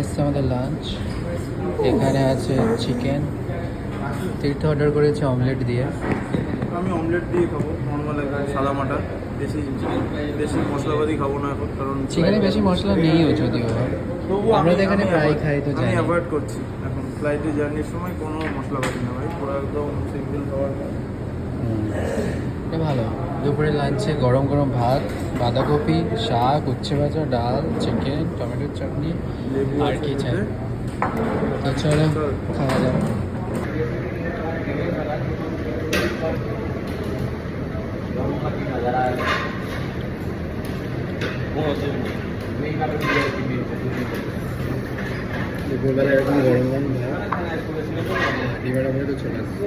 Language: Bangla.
এসছে আমাদের লাঞ্চ। এখানে আছে চিকেন, তীর্থ অর্ডার করেছে অমলেট দিয়ে। আমি অমলেট দিয়ে খাবো, নর্মাল সাদা মাটা। বেশি বেশি মশলাপাতি খাবো না এখন, কারণ চিকেনে বেশি মশলা নেইও যদিও, আমরা তো এখানে প্রায় খাই তো আমি জানি। অ্যাভয়েড করছি এখন ফ্লাইটে জার্নির সময় কোনো মশলাপাতি না ভাই, পুরো একদম সিম্পল খাবার। এটা ভালো। দুপুরে লাঞ্চে গরম গরম ভাত, বাঁধাকপি, শাক, উচ্ছে ভাজা, ডাল, চিকেন, টমেটোর চাটনি, লেবু আর আছে কি চাই। এতে। তো চলো খাওয়া যাবে। দুপুরবেলা এরকম গরম গরম ভাত, ডিমের অমলেটও চলে আসছে।